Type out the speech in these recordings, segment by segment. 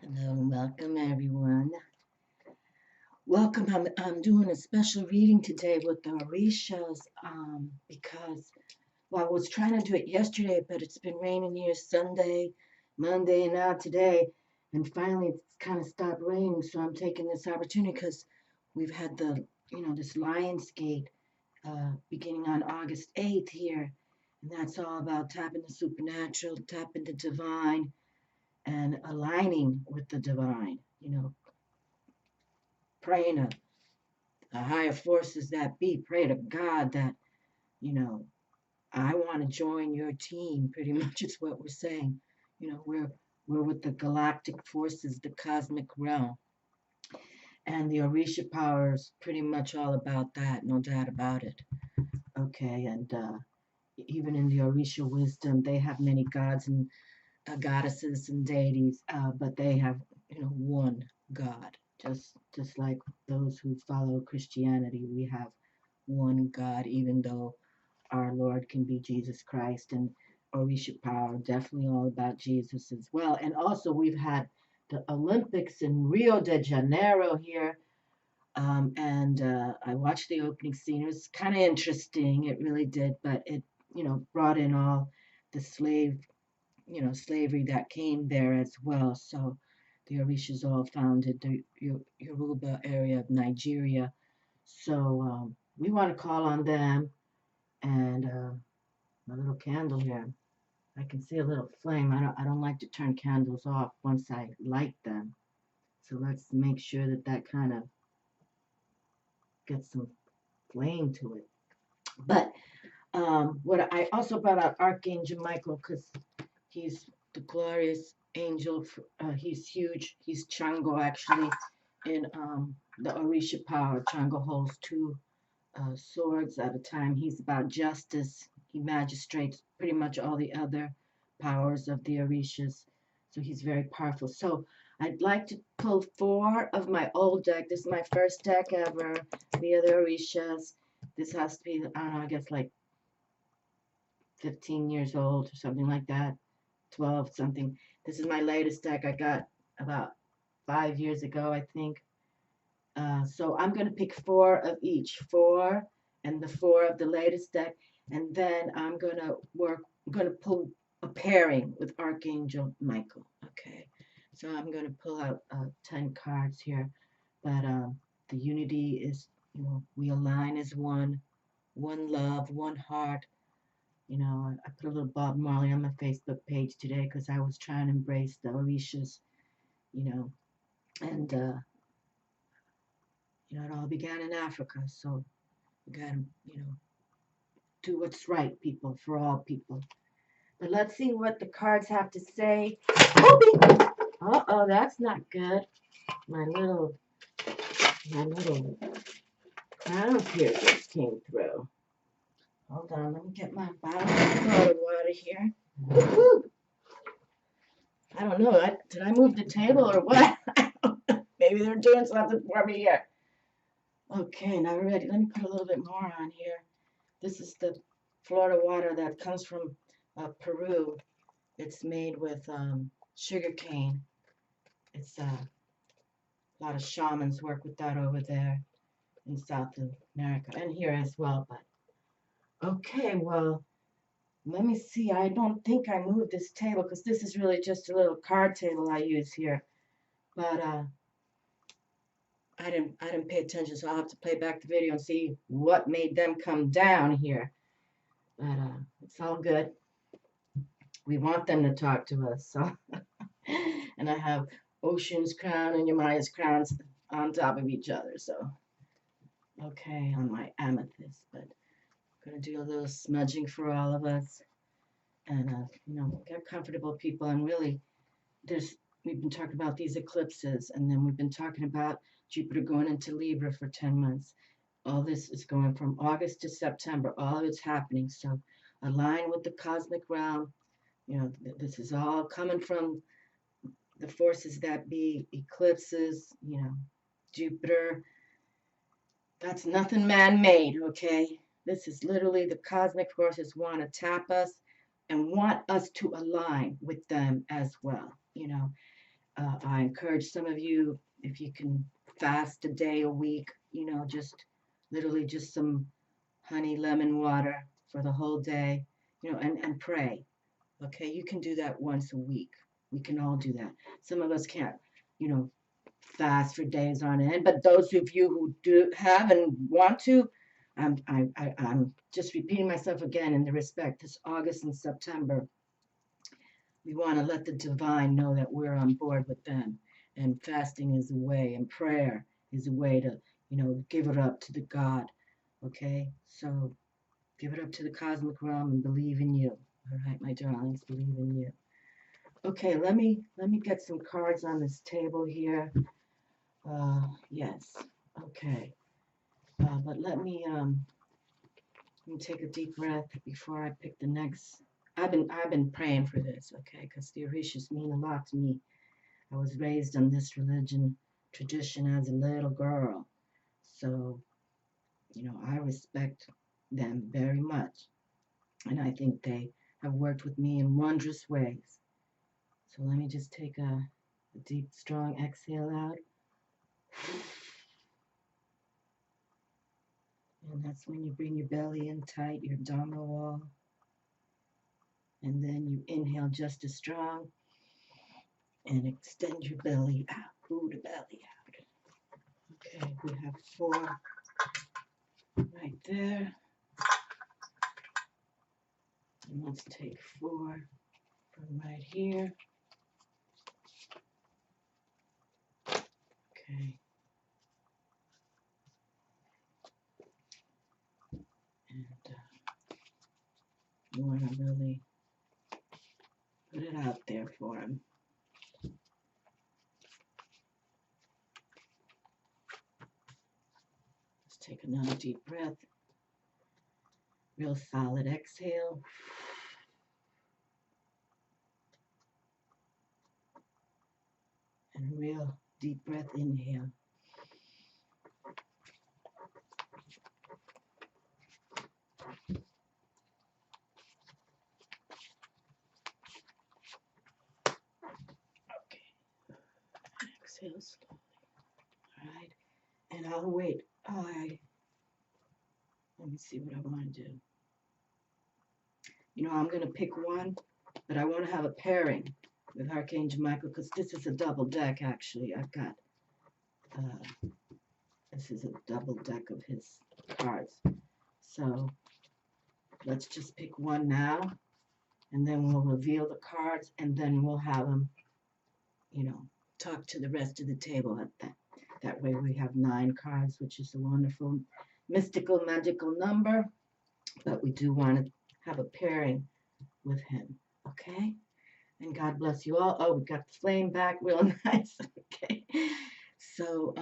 Hello and welcome everyone. Welcome. I'm doing a special reading today with the Orishas because I was trying to do it yesterday, but it's been raining here Sunday, Monday, and now today, and finally it's kind of stopped raining. So I'm taking this opportunity because we've had this Lionsgate beginning on August 8th here, and that's all about tapping the supernatural, tapping the divine, and aligning with the divine. Praying to the higher forces that be, pray to God that, you know, I want to join your team, pretty much is what we're saying. We're with the galactic forces, the cosmic realm. And the Orisha power is pretty much all about that, no doubt about it. Okay, and even in the Orisha wisdom, they have many gods and goddesses and deities, but they have, one God. Just like those who follow Christianity, we have one God, even though our Lord can be Jesus Christ, and Orisha power, definitely all about Jesus as well. And also, we've had the Olympics in Rio de Janeiro here, and I watched the opening scene. It was kind of interesting. It really did, but it, brought in all the slavery that came there as well. So the Orishas all founded the Yoruba area of Nigeria. So we want to call on them, and my little candle here. I can see a little flame. I don't like to turn candles off once I light them. So let's make sure that that kind of gets some flame to it. But what I also brought out Archangel Michael because he's the glorious angel. He's huge. He's Chango actually in the Orisha power. Chango holds two swords at a time. He's about justice. He magistrates pretty much all the other powers of the Orishas. So he's very powerful. So I'd like to pull four of my old deck. This is my first deck ever, the other Orishas. This has to be, I don't know, I guess like 15 years old or something like that, 12 something. This is my latest deck I got about 5 years ago, I think. So I'm going to pick four of each, four and the four of the latest deck, and then I'm going to pull a pairing with Archangel Michael. Okay, so I'm going to pull out 10 cards here, but the unity is, we align as one love, one heart. I put a little Bob Marley on my Facebook page today because I was trying to embrace the Orishas, you know, and it all began in Africa. So we got to, do what's right, people, for all people. But let's see what the cards have to say. Uh-oh, that's not good. My little crowns here just came through. Hold on, let me get my bottle of water here. Woo-hoo. I don't know. Did I move the table or what? Maybe they're doing something for me here. Okay, now we're ready. Let me put a little bit more on here. This is the Florida water that comes from Peru. It's made with sugar cane. It's a lot of shamans work with that over there in South America and here as well. But okay, well, let me see. I don't think I moved this table because this is really just a little card table I use here. But I didn't pay attention, so I'll have to play back the video and see what made them come down here. But it's all good. We want them to talk to us. So, and I have Ocean's crown and Yamaya's crowns on top of each other. So, okay, on my amethyst. But I'm gonna do a little smudging for all of us, and get comfortable, people. And really, we've been talking about these eclipses, and then we've been talking about Jupiter going into Libra for 10 months. All this is going from August to September. All of it's happening. So align with the cosmic realm. This is all coming from the forces that be, eclipses, Jupiter. That's nothing man-made, okay? This is literally the cosmic forces want to tap us and want us to align with them as well, I encourage some of you, if you can fast a day a week, just literally just some honey lemon water for the whole day, and pray. Okay, you can do that once a week. We can all do that. Some of us can't, you know, fast for days on end, but those of you who do have and want to, I'm just repeating myself again in the respect. This August and September, we want to let the divine know that we're on board with them. And fasting is a way, and prayer is a way to, give it up to the God. Okay? So give it up to the cosmic realm and believe in you. All right, my darlings, believe in you. Okay, let me get some cards on this table here. Yes. Okay. But let me take a deep breath before I pick the next. I've been praying for this, okay, because the Orishas mean a lot to me. I was raised on this religion tradition as a little girl, so I respect them very much, and I think they have worked with me in wondrous ways. So let me just take a deep, strong exhale out. And that's when you bring your belly in tight, your abdominal wall. And then you inhale just as strong and extend your belly out. Pull the belly out. Okay, we have 4 right there. And let's take 4 from right here. Okay. And you want to really put it out there for him. Let's take another deep breath. Real solid exhale. And a real deep breath inhale. Okay. Exhale slowly. All right. And I'll wait. Let me see what I want to do. I'm going to pick one, but I want to have a pairing with Archangel Michael because this is a double deck, actually. I've got, this is a double deck of his cards. So let's just pick one now, and then we'll reveal the cards, and then we'll have them, talk to the rest of the table at that. That way we have 9 cards, which is a wonderful, mystical, magical number, but we do want to have a pairing with him, okay? And God bless you all. Oh, we got the flame back real nice. Okay. So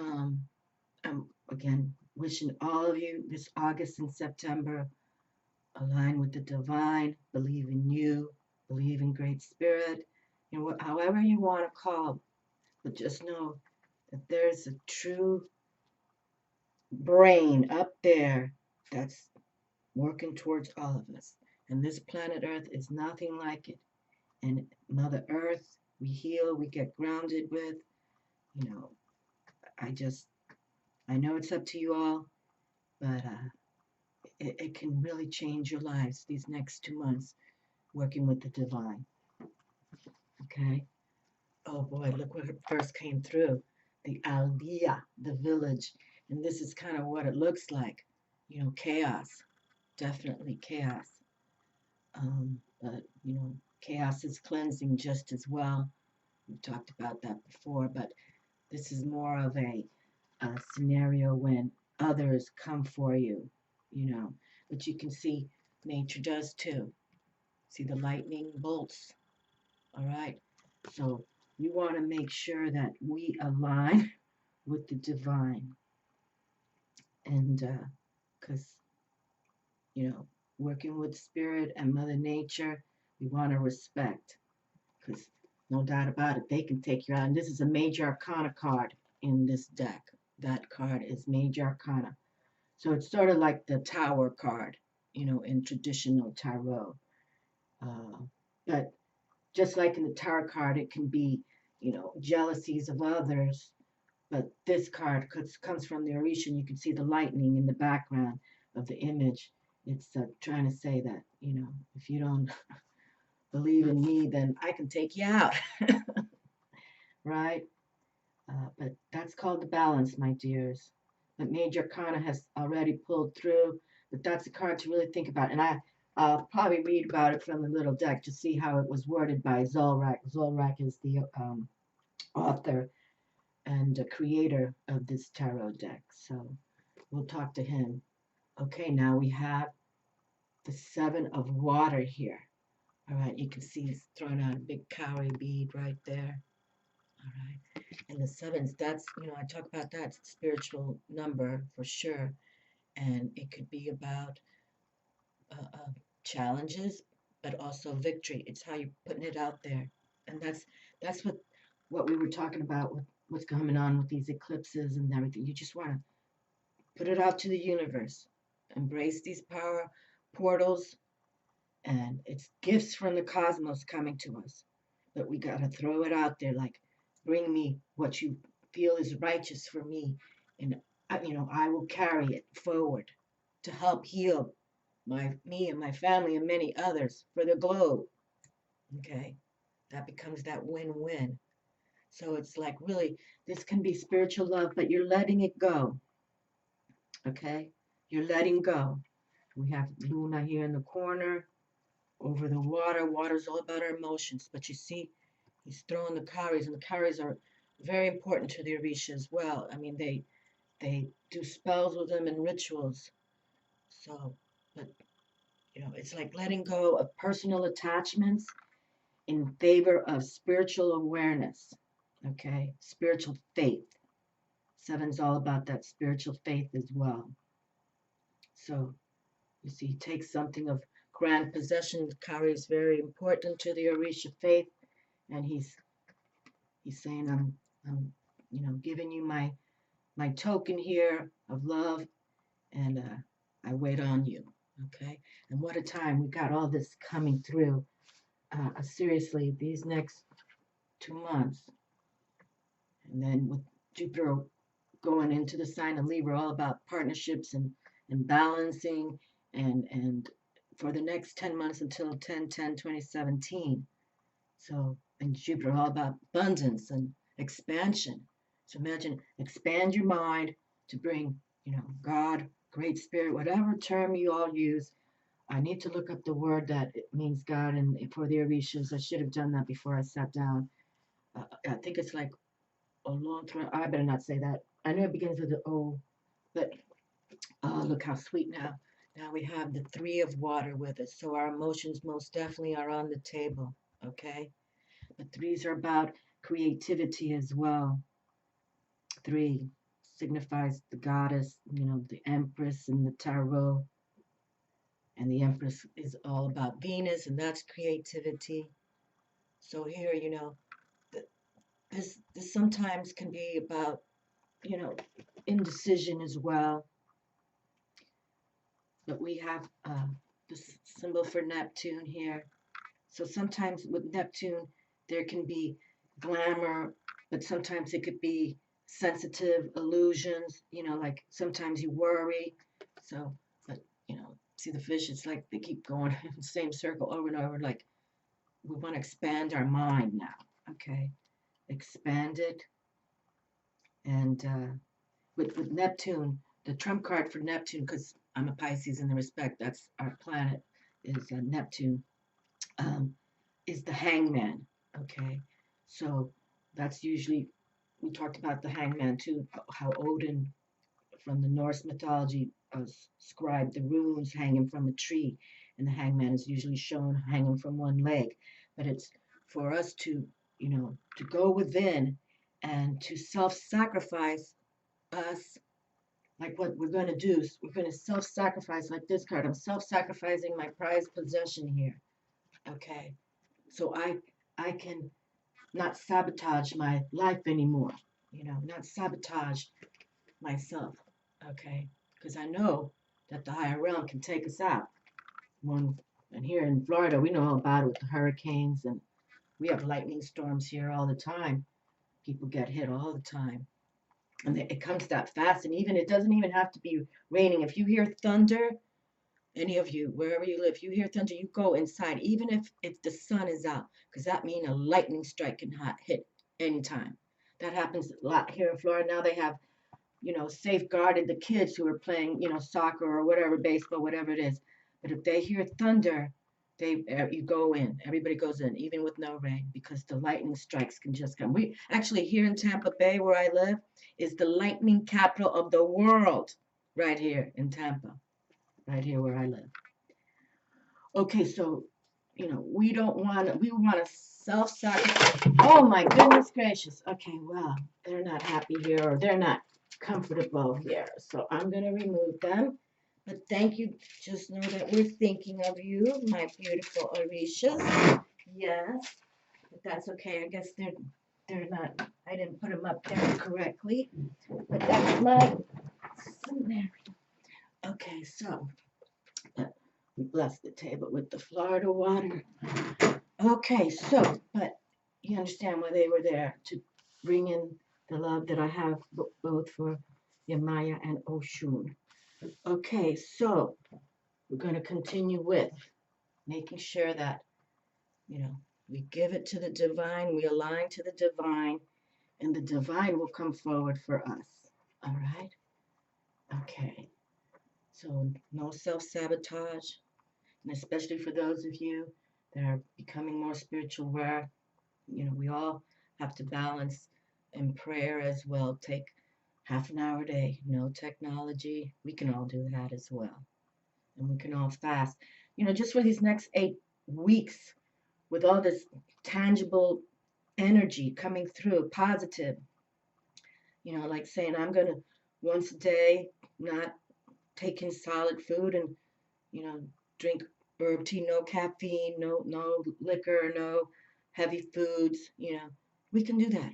I'm again wishing all of you this August and September align with the divine, believe in you, believe in Great Spirit, however you want to call, but just know that there's a true brain up there that's working towards all of us. And this planet Earth is nothing like it. And Mother Earth, we heal, we get grounded with, I know it's up to you all, but it can really change your lives these next 2 months working with the divine. Okay? Oh boy, look what first came through. The aldea, the village. And this is kind of what it looks like. Chaos. Definitely chaos. But, chaos is cleansing just as well. We talked about that before, but this is more of a scenario when others come for you, But you can see nature does too. See the lightning bolts, all right? So we want to make sure that we align with the divine. And because, working with spirit and Mother Nature, we want to respect. Because no doubt about it, they can take you out. And this is a major arcana card in this deck. That card is major arcana. So it's sort of like the tower card, in traditional tarot. But just like in the tarot card, it can be, jealousies of others. But this card comes from the Orisha, and you can see the lightning in the background of the image. It's trying to say that, if you don't believe in me, then I can take you out, right? But that's called the balance, my dears. But Major Arcana has already pulled through, but that's a card to really think about. And I'll probably read about it from the little deck to see how it was worded by Zolrak. Zolrak is the author and creator of this tarot deck. So we'll talk to him. Okay, now we have the Seven of Water here. All right, you can see he's throwing out a big cowrie bead right there. All right, and the sevens, that's, I talk about that spiritual number for sure. And it could be about challenges, but also victory. It's how you're putting it out there. And that's what we were talking about with what's coming on with these eclipses and everything. You just want to put it out to the universe. Embrace these power portals, and it's gifts from the cosmos coming to us. But we got to throw it out there like, bring me what you feel is righteous for me. And, I will carry it forward to help heal me and my family and many others for the globe. Okay? That becomes that win-win. So it's like, really, this can be spiritual love, but you're letting it go. Okay? You're letting go. We have Luna here in the corner over the water. Water's all about our emotions. But you see, he's throwing the cowries, and the cowries are very important to the Orisha as well. I mean, they do spells with them and rituals. So, but it's like letting go of personal attachments in favor of spiritual awareness. Okay, spiritual faith. Seven's all about that spiritual faith as well. So you see, he takes something of grand possession. Kari is very important to the Orisha faith, and he's saying, I'm giving you my token here of love, and I wait on you. Okay, and what a time we got all this coming through. Seriously, these next 2 months, and then with Jupiter going into the sign of Libra, all about partnerships and balancing, and for the next 10 months until 10/10/2017. So, and Jupiter, all about abundance and expansion. So imagine, expand your mind to bring, God, Great Spirit, whatever term you all use. I need to look up the word that it means God, and for the Orishas, I should have done that before I sat down. I think it's like a long term. I better not say that. I know it begins with the O, but look how sweet now. Now we have the Three of Water with us. So our emotions most definitely are on the table. Okay. The threes are about creativity as well. Three signifies the goddess, the Empress in the tarot. And the Empress is all about Venus, and that's creativity. So here, this sometimes can be about, indecision as well. But we have the symbol for Neptune here. So sometimes with Neptune, there can be glamour, but sometimes it could be sensitive illusions, like sometimes you worry. So, but, see the fish, it's like they keep going in the same circle over and over. Like, we want to expand our mind now. Okay. Expand it. And with Neptune, the trump card for Neptune, because I'm a Pisces in the respect, that's our planet, is Neptune, um, is the hangman. Okay. So that's usually, we talked about the hangman too, how Odin from the Norse mythology scribed the runes hanging from a tree, and the hangman is usually shown hanging from one leg. But it's for us to, to go within and to self-sacrifice us, like what we're going to do. We're going to self-sacrifice, like this card. I'm self-sacrificing my prized possession here. Okay, so I can not sabotage my life anymore. Not sabotage myself. Okay, because I know that the higher realm can take us out. And here in Florida, we know all about it with the hurricanes, and we have lightning storms here all the time. People get hit all the time. And it comes that fast. And even it doesn't even have to be raining. If you hear thunder, any of you, wherever you live, you hear thunder, you go inside, even if the sun is out, because that means a lightning strike can hit anytime. That happens a lot here in Florida. Now they have, safeguarded the kids who are playing, soccer or whatever, baseball, whatever it is. But if they hear thunder, you go in. Everybody goes in, even with no rain, because the lightning strikes can just come. We actually here in Tampa Bay, where I live, is the lightning capital of the world, right here in Tampa, right here where I live. Okay, so we don't want to. We want to self-sacrifice. Oh my goodness gracious. Okay, well, they're not happy here, or they're not comfortable here. So I'm going to remove them. But thank you. Just know that we're thinking of you, my beautiful Orishas. Yes, but that's okay. I guess they're not. I didn't put them up there correctly. But that's my scenario. Okay, so we bless the table with the Florida water. Okay, so, but you understand why they were there, to bring in the love that I have both for Yamaya and Oshun. Okay, so we're going to continue with making sure that, we give it to the divine, we align to the divine, and the divine will come forward for us. All right? Okay. So no self-sabotage, and especially for those of you that are becoming more spiritual aware, we all have to balance in prayer as well. Take half an hour a day, no technology. We can all do that as well. And we can all fast. Just for these next 8 weeks, with all this tangible energy coming through, positive, like saying, I'm going to once a day not taking solid food and, drink herb tea, no caffeine, no liquor, no heavy foods, we can do that.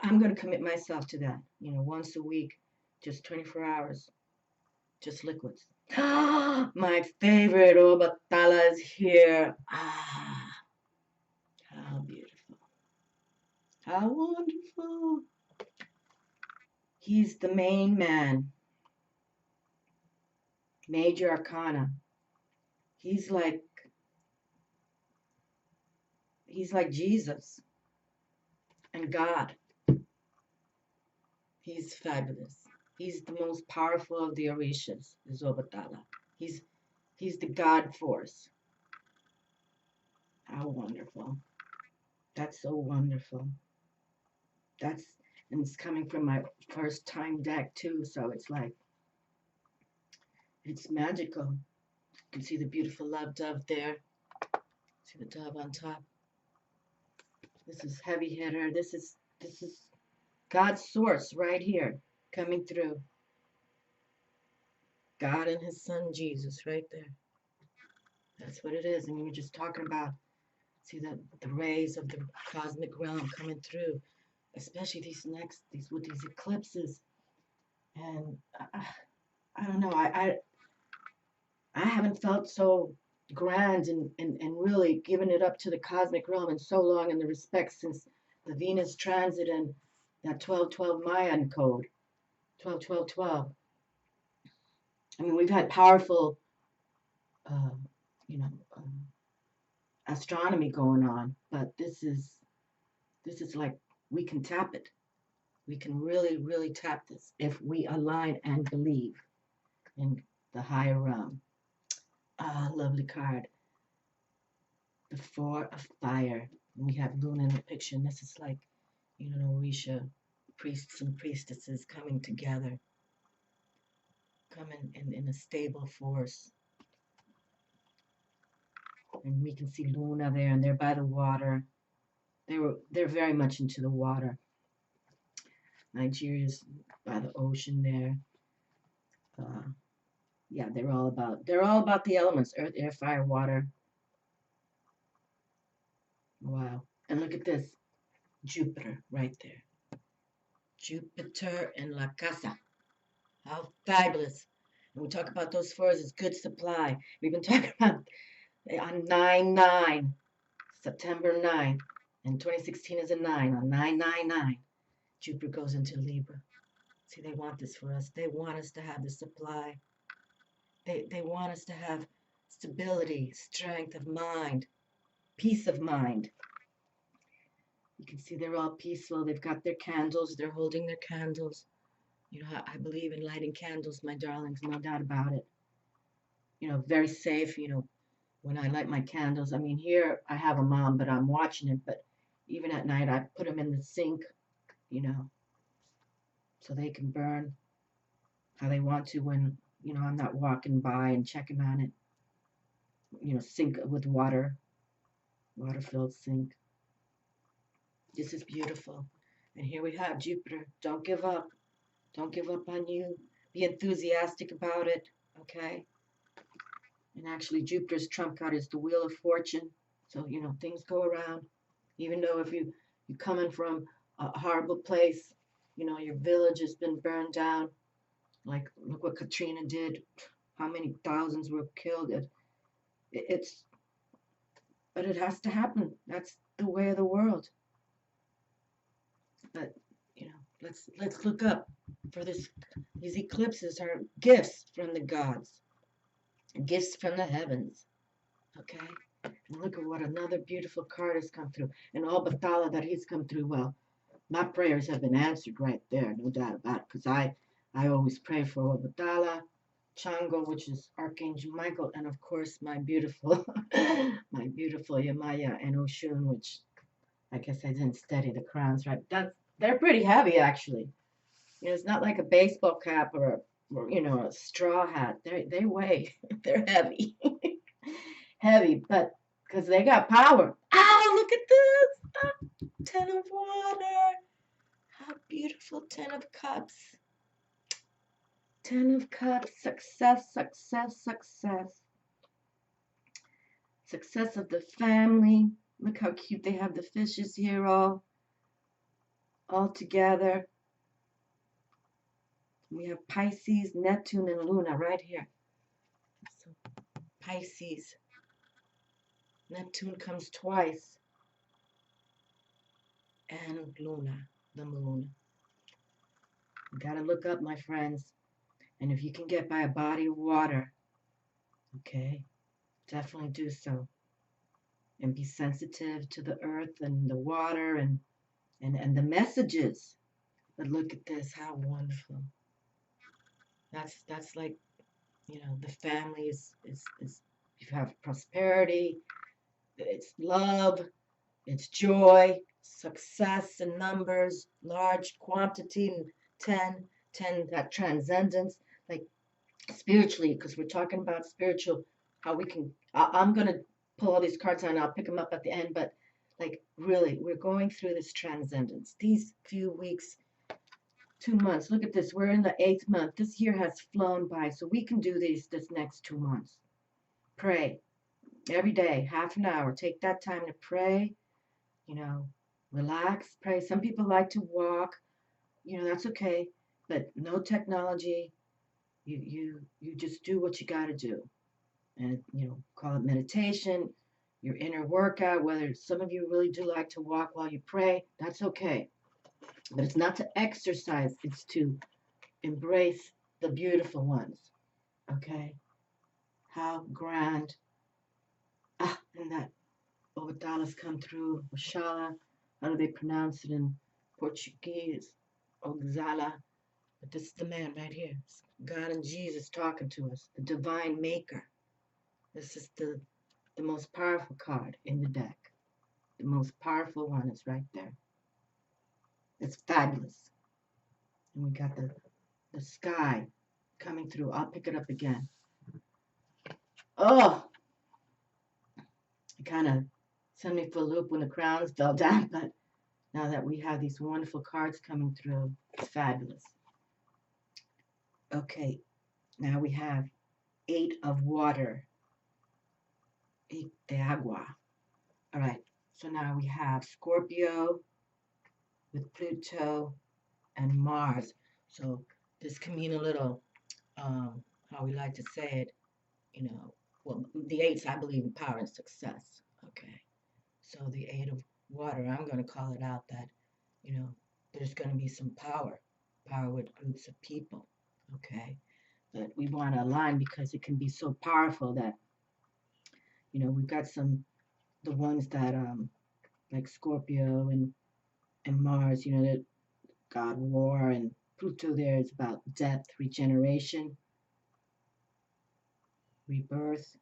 I'm going to commit myself to that, once a week, just 24 hours, just liquids. My favorite Obatala is here. How beautiful. How wonderful. He's the main man, major arcana. He's like Jesus and God. He's fabulous. He's the most powerful of the Orishas, is Obatala. He's the God force. How wonderful. That's so wonderful. And it's coming from my first time deck too, so it's like, it's magical. You can see the beautiful love dove there. See the dove on top. This is heavy hitter. This is God's source right here, coming through. God and his son Jesus right there. That's what it is. And we were just talking about, see the rays of the cosmic realm coming through, especially with these eclipses. And I don't know, I haven't felt so grand and really given it up to the cosmic realm in so long, in the respect, since the Venus transit and that 1212 Mayan code, 121212. I mean, we've had powerful, uh, you know, astronomy going on, but this is like, we can tap it. We can really, really tap this if we align and believe in the higher realm. Lovely card. The Four of Fire. And we have Luna in the picture, and this is like, Orisha priests and priestesses coming together, coming in a stable force. And we can see Luna there, and they're by the water. They're very much into the water. Nigeria's by the ocean there. Yeah, they're all about the elements: earth, air, fire, water. Wow. And look at this, Jupiter right there. Jupiter in La Casa. How fabulous. And we talk about those fours as good supply. We've been talking about on 9/9, September 9th. And 2016 is a 9 on 999. Jupiter goes into Libra. See, they want this for us. They want us to have the supply. They want us to have stability, strength of mind, peace of mind. You can see they're all peaceful. They've got their candles. They're holding their candles. You know, I believe in lighting candles, my darlings, no doubt about it. You know, very safe, you know, when I light my candles. I mean, here I have a mom, but I'm watching it. But even at night, I put them in the sink, you know, so they can burn how they want to when, you know, I'm not walking by and checking on it. You know, sink with water, water-filled sink. This is beautiful. And here we have Jupiter. Don't give up. Don't give up on you. Be enthusiastic about it, okay? And actually, Jupiter's trump card is the Wheel of Fortune. So, you know, things go around. Even though if you're coming from a horrible place, you know, your village has been burned down. Like, look what Katrina did. How many thousands were killed. It's, but it has to happen. That's the way of the world. But, you know, let's look up for this. These eclipses are gifts from the gods, gifts from the heavens. Okay? And look at what another beautiful card has come through. And Obatala that he's come through. Well, my prayers have been answered right there, no doubt about it. Because I always pray for Obatala, Chango, which is Archangel Michael, and of course my beautiful, my beautiful Yamaya and Oshun, which I guess I didn't study the crowns right. They're pretty heavy actually. You know, it's not like a baseball cap or you know, a straw hat. They weigh. They're heavy. Heavy, but because they got power. Oh, look at this. Oh, 10 of water. How beautiful. 10 of cups. 10 of cups. Success, success, success. Success of the family. Look how cute they have the fishes here all together. We have Pisces, Neptune, and Luna right here. So Pisces. Neptune comes twice. And Luna, the moon. You gotta look up, my friends. And if you can get by a body of water, okay, definitely do so. And be sensitive to the earth and the water and the messages. But look at this, how wonderful. That's like, you know, the family is you have prosperity, it's love, it's joy, success in numbers, large quantity, and 10, that transcendence, like spiritually, because we're talking about spiritual, how we can, I'm going to pull all these cards out and I'll pick them up at the end, but like really, we're going through this transcendence. These few weeks, 2 months, look at this, we're in the 8th month. This year has flown by, so we can do this next 2 months. Pray every day, half an hour. Take that time to pray, you know, relax, pray. Some people like to walk, you know, that's okay, but no technology. You just do what you got to do, and you know, call it meditation, your inner workout. Whether some of you really do like to walk while you pray, that's okay, but it's not to exercise. It's to embrace the beautiful ones. Okay, how grand. And that Obatalas come through. Oshala, how do they pronounce it in Portuguese? Oxala. But this is the man right here. It's God and Jesus talking to us, the divine maker. This is the most powerful card in the deck. The most powerful one is right there. It's fabulous. And we got the sky coming through. I'll pick it up again. Oh, it kind of sent me for a loop when the crowns fell down, but now that we have these wonderful cards coming through, it's fabulous. Okay, now we have 8 of water. 8 de agua. All right, so now we have Scorpio with Pluto and Mars. So this can mean a little, how we like to say it, you know, well, the 8s, I believe in power and success. Okay, so the 8 water. I'm going to call it out that, you know, there's going to be some power with groups of people. Okay. But we want to align because it can be so powerful that, we've got the ones that, like Scorpio and Mars, that God war, and Pluto there is about death, regeneration, rebirth,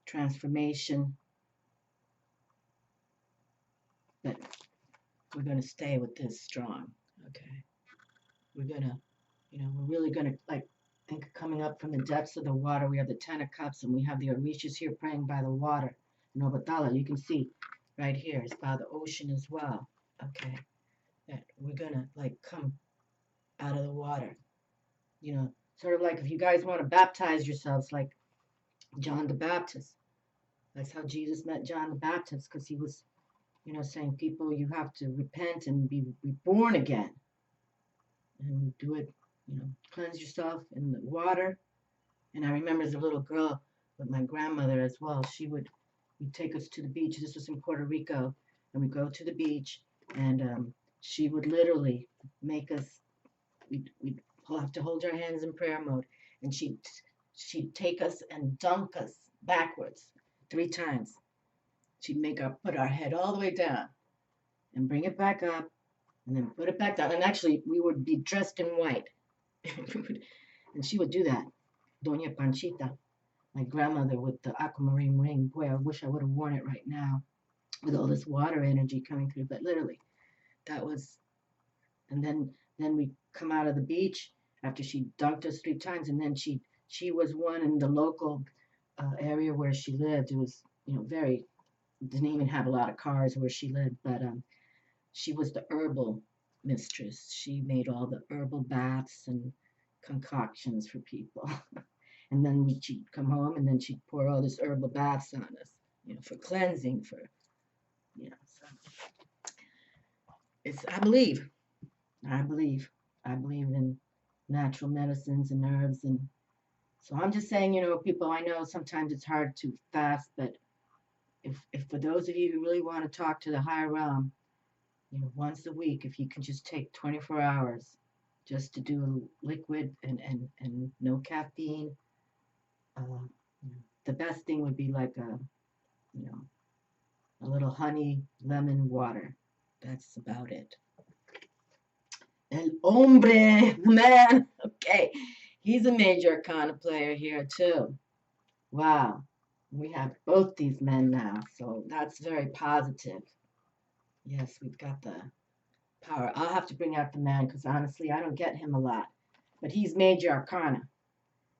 transformation. But we're going to stay with this strong. Okay. We're going to, we're really going to like think coming up from the depths of the water. We have the Ten of Cups and we have the Orishas here praying by the water. In Obatala, you can see right here, it's by the ocean as well. Okay. That we're going to like come out of the water. Sort of like if you guys want to baptize yourselves, like John the Baptist. That's how Jesus met John the Baptist, because he was, saying, people, you have to repent and be reborn again. And do it, cleanse yourself in the water. And I remember as a little girl with my grandmother as well, we'd take us to the beach. This was in Puerto Rico. And we go to the beach, and she would literally make us, we'd have to hold our hands in prayer mode. And she'd take us and dunk us backwards 3 times. She'd make us put our head all the way down and bring it back up and then put it back down. And actually, we would be dressed in white. And she would do that. Doña Panchita, my grandmother with the aquamarine ring. Boy, I wish I would have worn it right now with all this water energy coming through. But literally, that was, and then we come out of the beach after she dunked us 3 times. And then she was one in the local area where she lived. It was, didn't even have a lot of cars where she lived, but she was the herbal mistress. She made all the herbal baths and concoctions for people. And then she'd come home and then she'd pour all this herbal baths on us, for cleansing, so I believe, I believe, I believe in natural medicines and herbs. And so I'm just saying, people, I know sometimes it's hard to fast, but if for those of you who really want to talk to the higher realm, once a week, if you can just take 24 hours just to do liquid and no caffeine, uh, the best thing would be like a little honey lemon water. That's about it. El hombre, man. Okay, he's a major arcana player here too. Wow, we have both these men now, so that's very positive. Yes, we've got the power. I'll have to bring out the man because honestly, I don't get him a lot. But he's major arcana.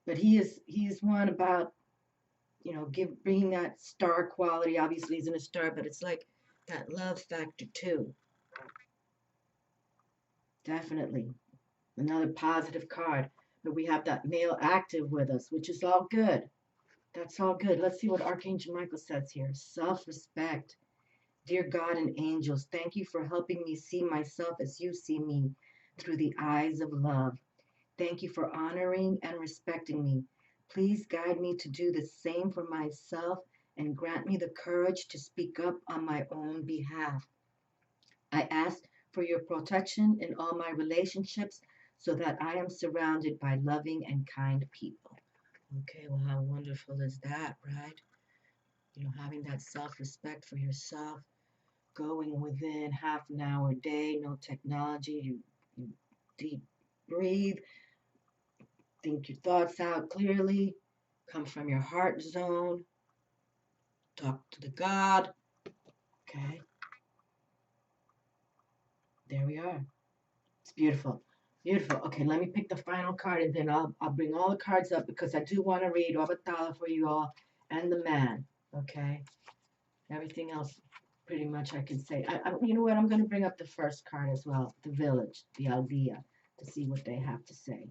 But he's one about bringing that star quality. Obviously, he's in a star, but it's like that love factor too. Definitely another positive card. But we have that male active with us, which is all good. That's all good. Let's see what Archangel Michael says here. Self-respect. Dear God and angels, thank you for helping me see myself as you see me through the eyes of love. Thank you for honoring and respecting me. Please guide me to do the same for myself and grant me the courage to speak up on my own behalf. I ask for your protection in all my relationships so that I am surrounded by loving and kind people. Okay, well, how wonderful is that, right? Having that self-respect for yourself, going within half an hour a day, no technology, you deep breathe, think your thoughts out clearly, come from your heart zone, talk to the God. Okay, there we are. It's beautiful. Beautiful. Okay, let me pick the final card and then I'll bring all the cards up because I do want to read Obatala for you all and the man. Okay, everything else pretty much I can say. You know what? I'm going to bring up the first card as well, the village, the aldea, to see what they have to say.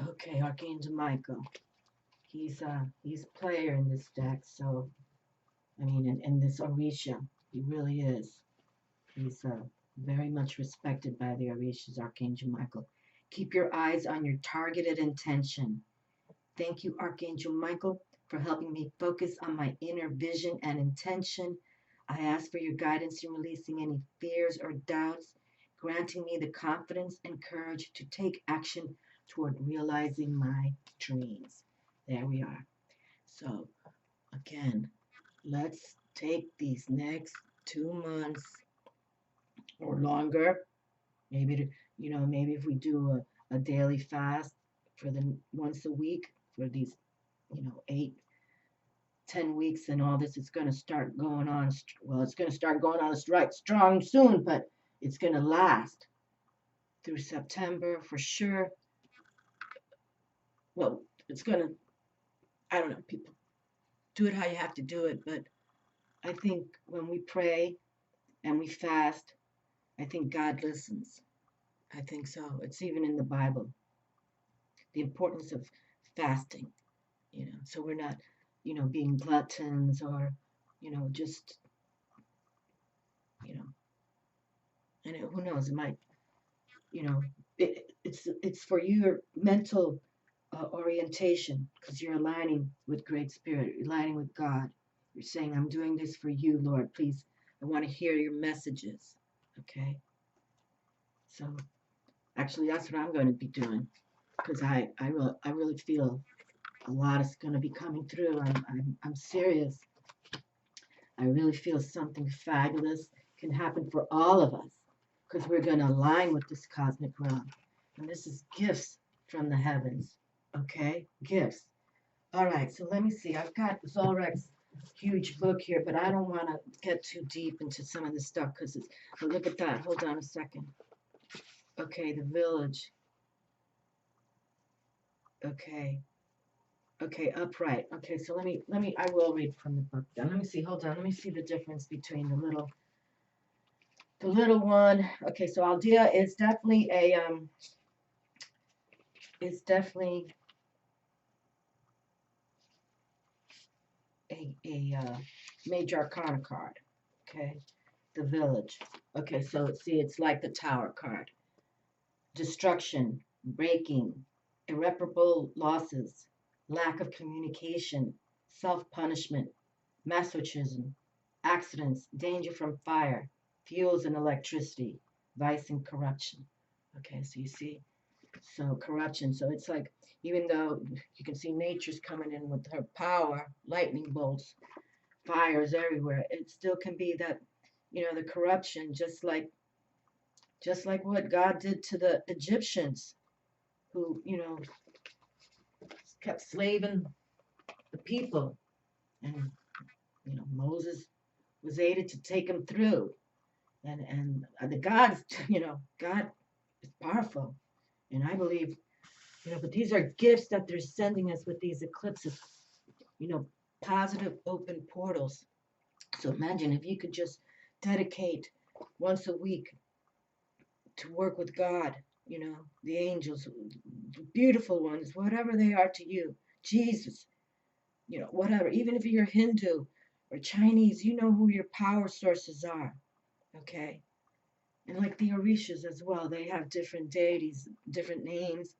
Okay, Archangel Michael. He's a player in this deck, so I mean, in this Orisha, he really is. He's very much respected by the Orishas, Archangel Michael. Keep your eyes on your targeted intention. Thank you, Archangel Michael, for helping me focus on my inner vision and intention. I ask for your guidance in releasing any fears or doubts, granting me the confidence and courage to take action toward realizing my dreams. There we are. So, again, let's take these next 2 months or longer. Maybe, maybe if we do a daily fast for the once a week for these, 8, 10 weeks and all this, it's going to start going on. Well, it's going to start going on right strong soon, but it's going to last through September for sure. Well, it's going to, I don't know, people do it how you have to do it, but I think when we pray and we fast, I think God listens. I think so. It's even in the Bible, the importance of fasting, so we're not, being gluttons or, just, you know, and who knows, it might, you know, it's for your mental orientation because you're aligning with Great Spirit, you're aligning with God. You're saying, I'm doing this for you, Lord. Please, I want to hear your messages. Okay. So actually, that's what I'm going to be doing because I really feel a lot is going to be coming through. I'm serious. I really feel something fabulous can happen for all of us because we're going to align with this cosmic realm. And this is gifts from the heavens. Okay? Gifts. All right, so let me see. I've got Zolrek's huge book here, but I don't want to get too deep into some of this stuff because it's. But look at that. Hold on a second. Okay, the village. Okay. Okay, upright. Okay, so I will read from the book then. Let me see. Hold on. Let me see the difference between the little one. Okay, so Aldea is definitely is definitely a major arcana card. Okay, the village. Okay, so see, it's like the tower card. Destruction, breaking, irreparable losses, lack of communication, self-punishment, masochism, accidents, danger from fire, fuels and electricity, vice and corruption. Okay, so you see, so corruption. So it's like, even though you can see nature's coming in with her power, lightning bolts, fires everywhere, it still can be that, the corruption, just like what God did to the Egyptians who, kept slaving the people. And, Moses was aided to take them through. And the gods, God is powerful. And I believe, but these are gifts that they're sending us with these eclipses, you know, positive open portals. So imagine if you could just dedicate once a week to work with God, the angels, the beautiful ones, whatever they are to you, Jesus, whatever, even if you're Hindu or Chinese, you know who your power sources are, okay? And like the Orishas as well, they have different deities, different names,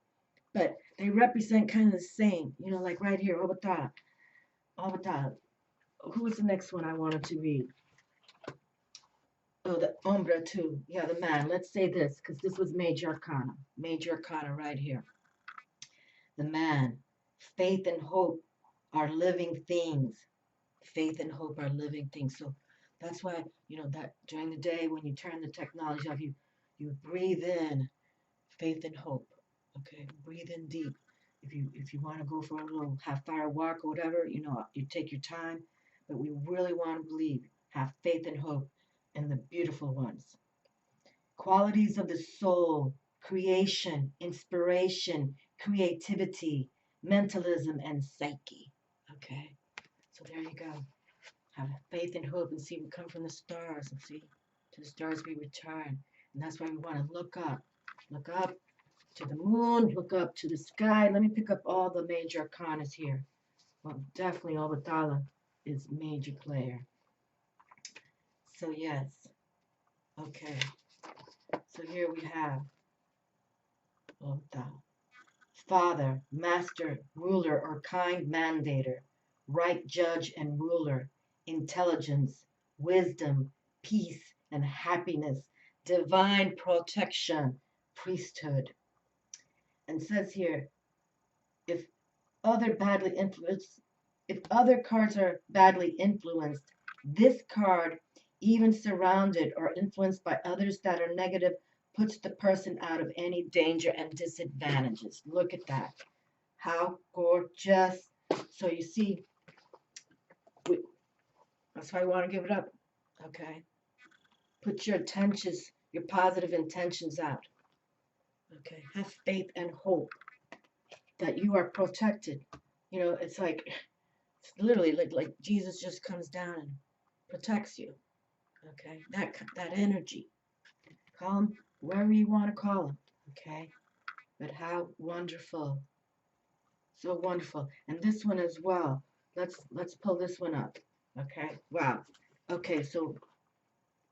but they represent kind of the same, like right here, Obatala. Obatala. Who was the next one I wanted to read? Oh, the Umbra too. Yeah, the man. Let's say this, because this was Major Arcana. Major Arcana right here. The man. Faith and hope are living things. Faith and hope are living things. So that's why, that during the day when you turn the technology off, you breathe in faith and hope. Okay, breathe in deep. If you want to go for a little half-hour walk or whatever, you take your time. But we really want to believe, have faith and hope in the beautiful ones. Qualities of the soul, creation, inspiration, creativity, mentalism, and psyche. Okay, so there you go. Have faith and hope and see we come from the stars and see to the stars we return. And that's why we want to look up. Look up to the moon, look up to the sky. Let me pick up all the major arcanas here. Well, definitely Obatala is major player. So yes, okay. So here we have Obatala. Father, master, ruler, or kind mandator, right judge and ruler, intelligence, wisdom, peace, and happiness, divine protection, priesthood. And says here, if other badly influenced, if other cards are badly influenced, this card, even surrounded or influenced by others that are negative, puts the person out of any danger and disadvantages. Look at that. How gorgeous. So you see, we, that's why I want to give it up. Okay. Put your intentions, your positive intentions out. Okay. Have faith and hope that you are protected. You know, it's like, it's literally like Jesus just comes down and protects you. Okay. That energy. Call him wherever you want to call him. Okay. But how wonderful. So wonderful. And this one as well. Let's pull this one up. Okay. Wow. Okay, so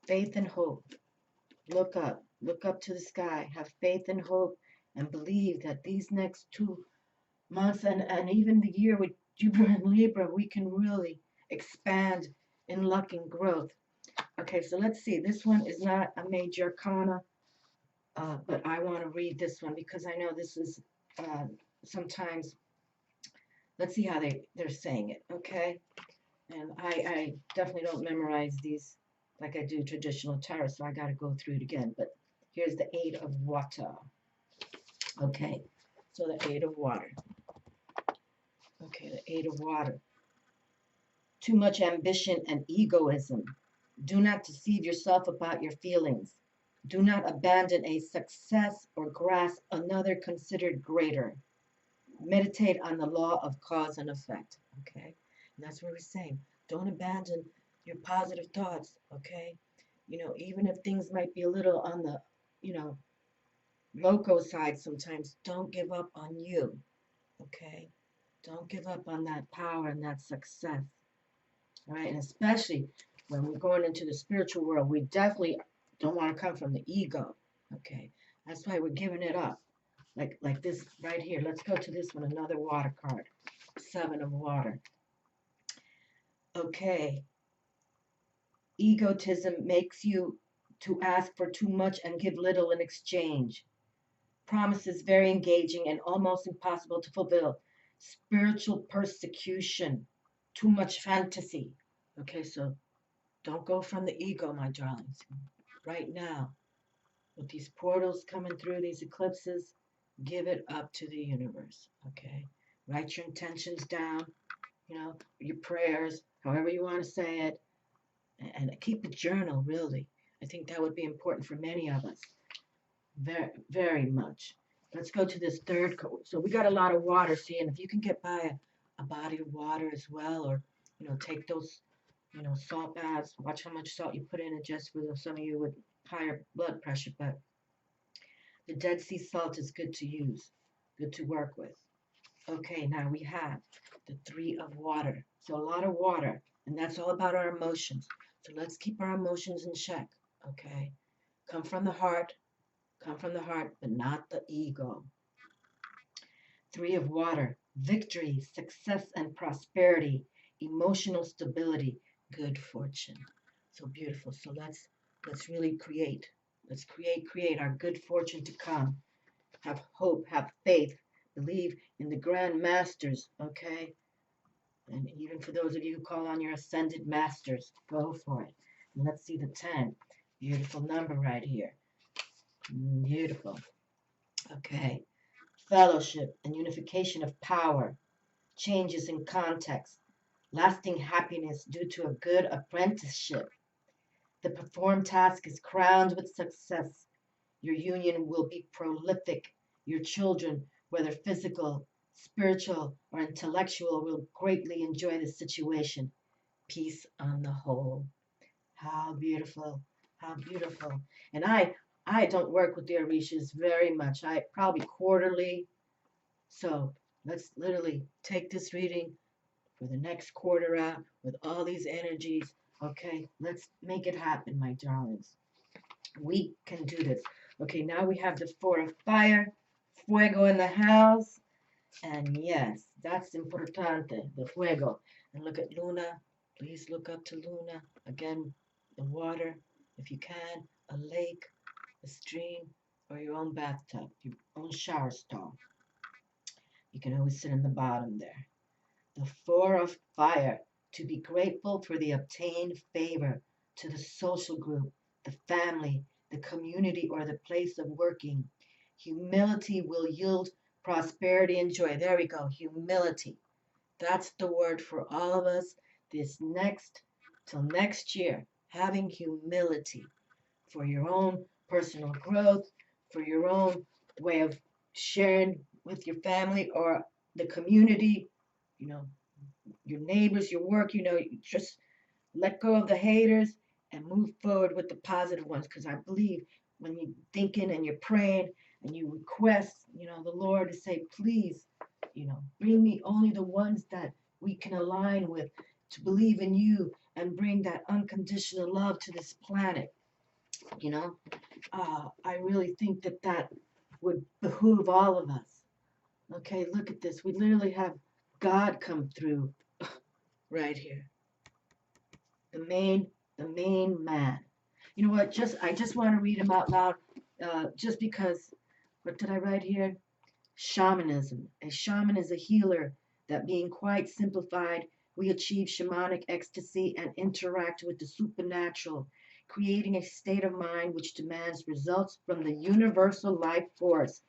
faith and hope. Look up. Look up to the sky. Have faith and hope and believe that these next 2 months and even the year with Jupiter and Libra, we can really expand in luck and growth. Okay, so let's see. This one is not a major arcana, but I want to read this one because I know this is sometimes, let's see how they're saying it, okay? And I definitely don't memorize these like I do traditional tarot, so I got to go through it again. But here's the Eight of Water. Okay, so the Eight of Water. Okay, the Eight of Water. Too much ambition and egoism. Do not deceive yourself about your feelings. Do not abandon a success or grasp another considered greater. Meditate on the law of cause and effect. Okay, and that's what we're saying. Don't abandon your positive thoughts. Okay, you know, even if things might be a little on the, you know, loco side sometimes, don't give up on you. Okay, don't give up on that power and that success. All right, and especially when we're going into the spiritual world, we definitely don't want to come from the ego. Okay, that's why we're giving it up. Like this right here. Let's go to this one, another water card. Seven of Water. Okay. Egotism makes you to ask for too much and give little in exchange. Promises very engaging and almost impossible to fulfill. Spiritual persecution. Too much fantasy. Okay, so don't go from the ego, my darlings. Right now, with these portals coming through, these eclipses, give it up to the universe. Okay? Write your intentions down, you know, your prayers, however you want to say it, and keep a journal, really. I think that would be important for many of us. Very, very much. Let's go to this third code. So we got a lot of water, see, and if you can get by a body of water as well, or, you know, take those, you know, salt baths, watch how much salt you put in it just for some of you with higher blood pressure, but the Dead Sea salt is good to use, good to work with. Okay, now we have the Three of Water. So a lot of water, and that's all about our emotions. So let's keep our emotions in check, okay? Come from the heart, but not the ego. Three of Water, victory, success and prosperity, emotional stability, good fortune. So beautiful. So let's really create. Let's create our good fortune to come. Have hope, have faith, believe in the grand masters, okay? And even for those of you who call on your ascended masters, go for it. And let's see the 10. Beautiful number right here. Beautiful. Okay. Fellowship and unification of power, changes in context, lasting happiness due to a good apprenticeship. The performed task is crowned with success. Your union will be prolific. Your children, whether physical, spiritual, or intellectual, will greatly enjoy the situation. Peace on the whole. How beautiful. How beautiful. And I don't work with the Orishas very much. I probably quarterly. So let's literally take this reading for the next quarter out with all these energies. Okay, let's make it happen, my darlings. We can do this. Okay, now we have the Four of Fire, Fuego in the house. And yes, that's importante, the Fuego. And look at Luna. Please look up to Luna. Again, the water, if you can, a lake, a stream, or your own bathtub, your own shower stall. You can always sit in the bottom there. The four of fire, to be grateful for the obtained favor to the social group, the family, the community, or the place of working. Humility will yield prosperity and joy. There we go. Humility. That's the word for all of us till next year. Having humility for your own personal growth, for your own way of sharing with your family or the community, you know, your neighbors, your work, you just let go of the haters and move forward with the positive ones. Because I believe when you're thinking and you're praying and you request, the Lord to say, please, bring me only the ones that we can align with, to believe in you and bring that unconditional love to this planet. You know, I really think that would behoove all of us. Okay, look at this. We literally have God come through right here. The main man. You know what? I just want to read him out loud, just because. What did I write here? Shamanism. A shaman is a healer that, being quite simplified, we achieve shamanic ecstasy and interact with the supernatural, creating a state of mind which demands results from the universal life force.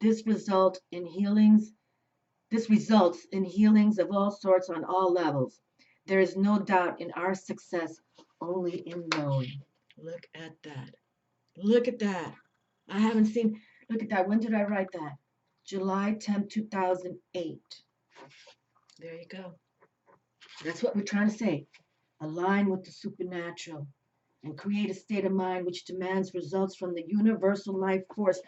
This result in healings this results in healings of all sorts on all levels. There is no doubt in our success, only in knowing. Look at that. Look at that. I haven't seen, look at that. When did I write that? July 10th, 2008. There you go. That's what we're trying to say. Align with the supernatural and create a state of mind which demands results from the universal life force.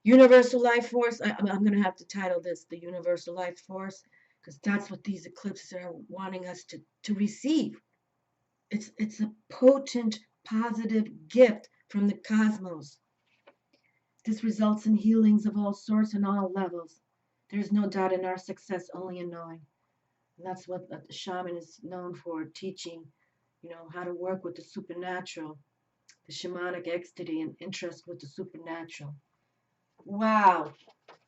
Universal life force. I'm going to have to title this the universal life force, because that's what these eclipses are wanting us to receive. It's a potent, positive gift from the cosmos. This results in healings of all sorts and all levels. There's no doubt in our success, only in knowing. And that's what the shaman is known for, teaching, how to work with the supernatural, the shamanic ecstasy and interest with the supernatural. Wow.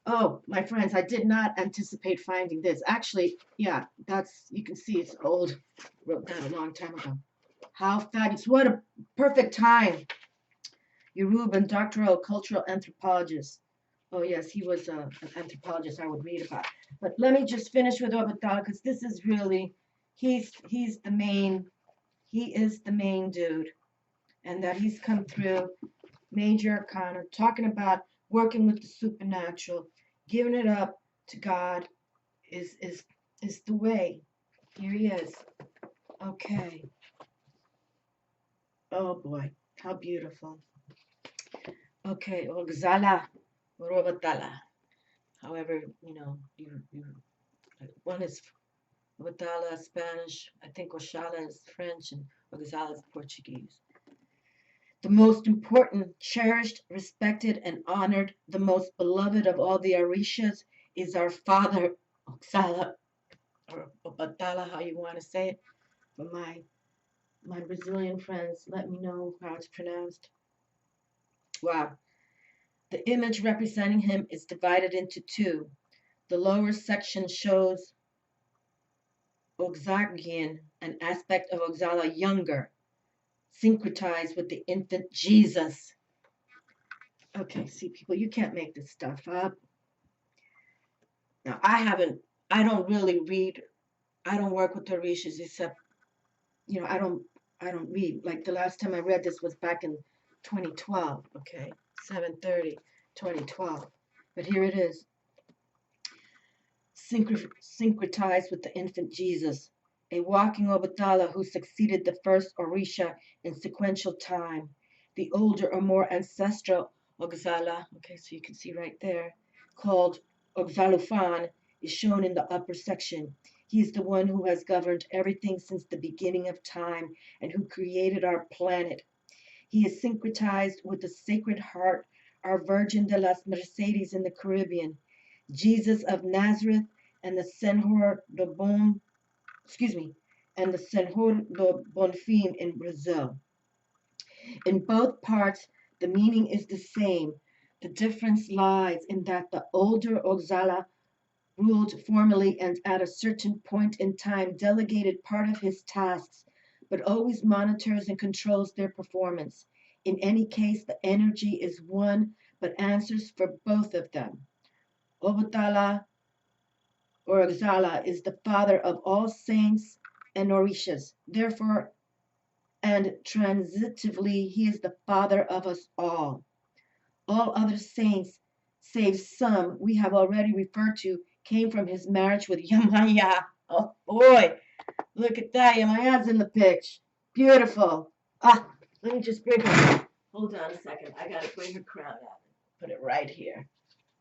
Oh, my friends, I did not anticipate finding this. Actually, yeah, you can see it's old. Wrote that a long time ago. How fabulous. What a perfect time. Yoruban doctoral cultural anthropologist. Oh, yes, he was an anthropologist I would read about. But let me just finish with Obatala, because this is really, he's the main, he is the main dude. And that he's come through Major Arcana, talking about working with the supernatural, giving it up to God is the way. Here he is. Okay. Oh boy, how beautiful. Okay, Obatala or Obatala. However, one is Obatala Spanish, I think Oshala is French, and Obatala is Portuguese. The most important, cherished, respected, and honored, the most beloved of all the Orishas is our Father, Oxala, or Obatala, how you want to say it. But my Brazilian friends, let me know how it's pronounced. Wow. The image representing him is divided into two. The lower section shows Oxagian, an aspect of Oxala younger, syncretized with the infant Jesus. Okay, see, people, you can't make this stuff up. Now, I don't really read, I don't work with the Orishas except, I don't read. Like the last time I read this was back in 2012, okay, 7/30, 2012. But here it is, syncretized with the infant Jesus, a walking Obatala who succeeded the first Orisha in sequential time. The older or more ancestral Oxala, okay, so you can see right there, called Oxalufan, is shown in the upper section. He is the one who has governed everything since the beginning of time and who created our planet. He is syncretized with the Sacred Heart, our Virgin de las Mercedes in the Caribbean, Jesus of Nazareth, and the Senhor do Bom, excuse me, and the Senhor do Bonfim in Brazil. In both parts, the meaning is the same. The difference lies in that the older Obatala ruled formally and at a certain point in time delegated part of his tasks, but always monitors and controls their performance. In any case, the energy is one, but answers for both of them. Obatala or Obatala is the father of all saints and Orishas. Therefore, and transitively, he is the father of us all. All other saints, save some we have already referred to, came from his marriage with Yamaya. Oh boy, look at that. Yamaya's in the pitch. Beautiful. Ah, let me just bring her. Hold on a second. I gotta bring her crown out. Put it right here.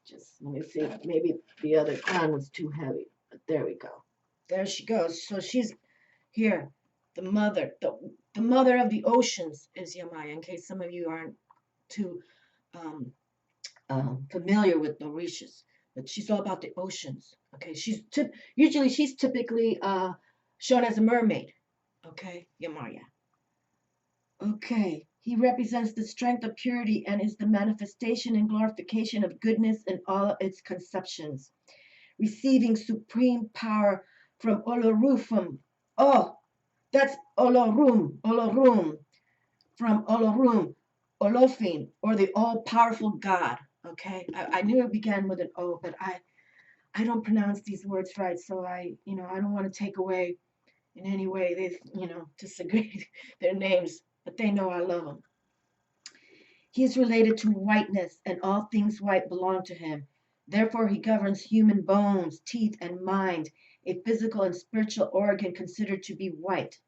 Just let me see. Maybe the other crown was too heavy. But there we go. There she goes. So she's here. The mother of the oceans is Yamaya. In case some of you aren't too um, familiar with the Orishas, but she's all about the oceans. Okay, usually she's typically shown as a mermaid. Okay, Yamaya. Okay, he represents the strength of purity and is the manifestation and glorification of goodness in all its conceptions, receiving supreme power from Olorufum. Oh, that's Olorum, from Olorum, Olofin, or the all-powerful God. Okay, I knew it began with an O, but I don't pronounce these words right, so I don't want to take away in any way they, disagree their names, but they know I love them. He is related to whiteness, and all things white belong to him. Therefore, he governs human bones, teeth, and mind, a physical and spiritual organ considered to be white,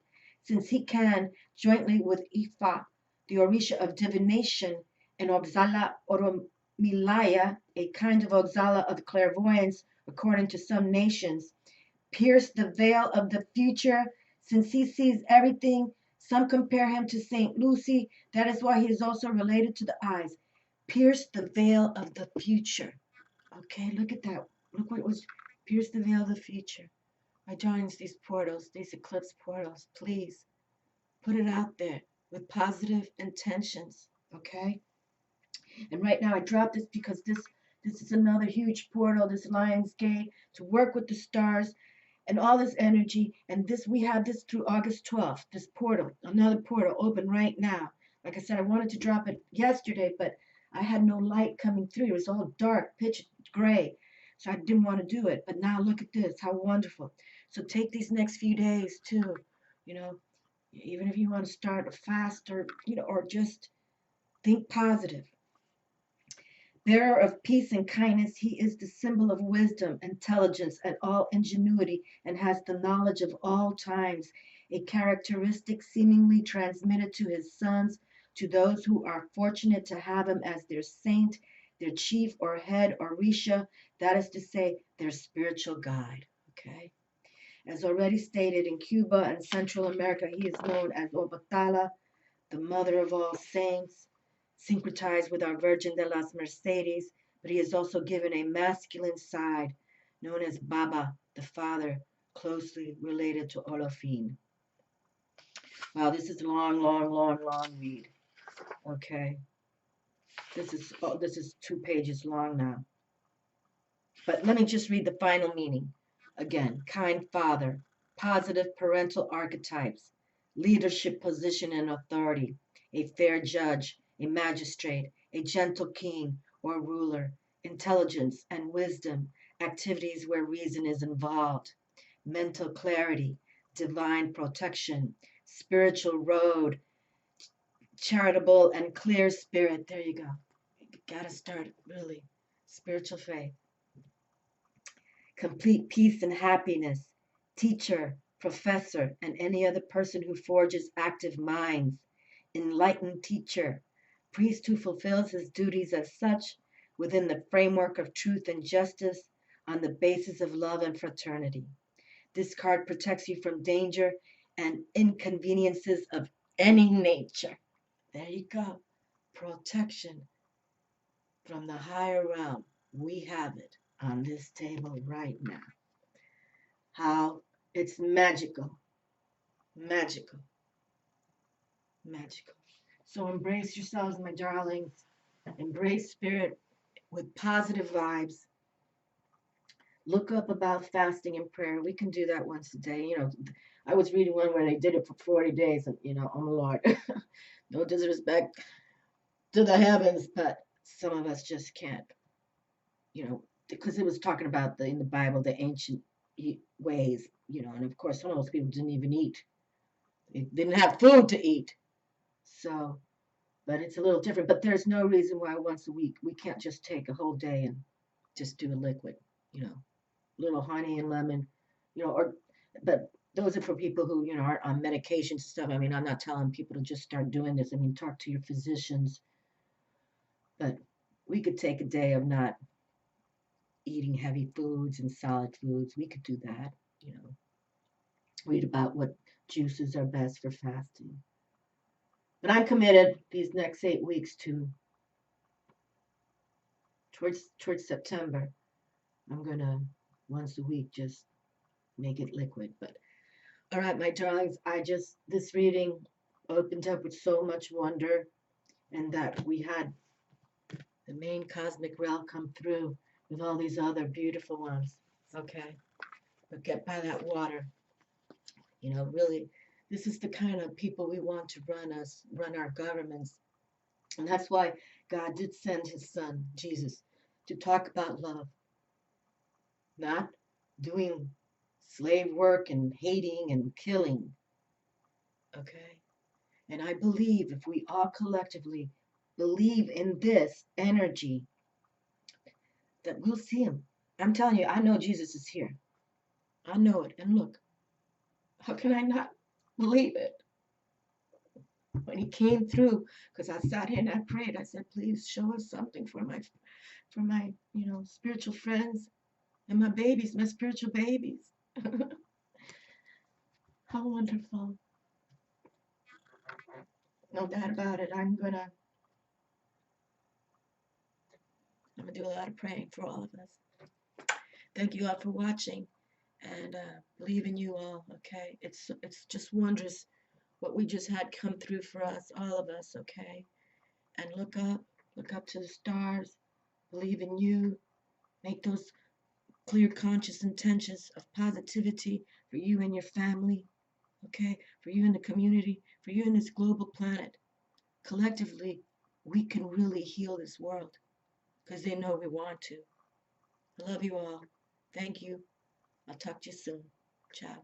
since he can, jointly with Ifa, the Orisha of divination, and Obatala Oromilaya, a kind of Obatala of clairvoyance, according to some nations, pierce the veil of the future, since he sees everything. Some compare him to Saint Lucy. That is why he is also related to the eyes. Pierce the veil of the future. Okay, look at that. Look what it was. Pierce the veil of the future. I join these portals, these eclipse portals. Please put it out there with positive intentions. Okay. And right now I dropped this because this is another huge portal, this Lion's Gate, to work with the stars and all this energy. And this we have this through August 12th, this portal, another portal open right now. Like I said, I wanted to drop it yesterday, but I had no light coming through. It was all dark, pitch gray. So I didn't want to do it. But now look at this, how wonderful. So take these next few days too, you know, even if you want to start a fast or just think positive. Bearer of peace and kindness, he is the symbol of wisdom, intelligence, and all ingenuity, and has the knowledge of all times, a characteristic seemingly transmitted to his sons, to those who are fortunate to have him as their saint, their chief or head or risha, that is to say, their spiritual guide. Okay. As already stated, in Cuba and Central America, he is known as Obatala, the mother of all saints, syncretized with our Virgin de las Mercedes, but he is also given a masculine side, known as Baba, the father, closely related to Olofin. Wow, this is a long, long, long, long read. Okay, this is 2 pages long now. But let me just read the final meaning again. Kind father, positive parental archetypes, leadership position and authority, a fair judge, a magistrate, a gentle king or ruler, intelligence and wisdom, activities where reason is involved, mental clarity, divine protection, spiritual road, charitable and clear spirit. There you go. You gotta start really. Spiritual faith, complete peace and happiness, teacher, professor, and any other person who forges active minds, enlightened teacher, priest who fulfills his duties as such within the framework of truth and justice on the basis of love and fraternity. This card protects you from danger and inconveniences of any nature. There you go. Protection from the higher realm. We have it on this table right now. How it's magical. Magical. Magical. So embrace yourselves, my darlings. Embrace spirit with positive vibes. Look up about fasting and prayer. We can do that once a day. I was reading one where they did it for 40 days, and oh my Lord, no disrespect to the heavens, but some of us just can't, because it was talking about in the Bible the ancient ways, and of course some of those people didn't even eat. They didn't have food to eat. So, but it's a little different. But there's no reason why once a week we can't just take a whole day and just do a liquid, little honey and lemon, or but those are for people who, aren't on medications and stuff. I mean, I'm not telling people to just start doing this. I mean, talk to your physicians. But we could take a day of not eating heavy foods and solid foods. We could do that, read about what juices are best for fasting. But I'm committed these next 8 weeks to towards September. I'm gonna once a week just make it liquid. But all right, my darlings, this reading opened up with so much wonder, and that we had the main cosmic realm come through with all these other beautiful ones. Okay, but get by that water. Really, this is the kind of people we want to run our governments. And that's why God did send his son, Jesus, to talk about love, not doing slave work and hating and killing. Okay? And I believe if we all collectively believe in this energy, that we'll see him. I'm telling you, I know Jesus is here. I know it. And look, how can I not believe it? When he came through, because I sat here and I prayed, I said, please show us something for my spiritual friends and my babies, my spiritual babies. How wonderful. No doubt about it. I'm gonna do a lot of praying for all of us. Thank you all for watching, and believe in you all. Okay, it's just wondrous what we just had come through for us, all of us. Okay, and look up to the stars. Believe in you. Make those clear conscious intentions of positivity for you and your family. Okay, for you in the community, for you in this global planet. Collectively, we can really heal this world because they know we want to. I love you all. Thank you. I'll talk to you soon. Ciao.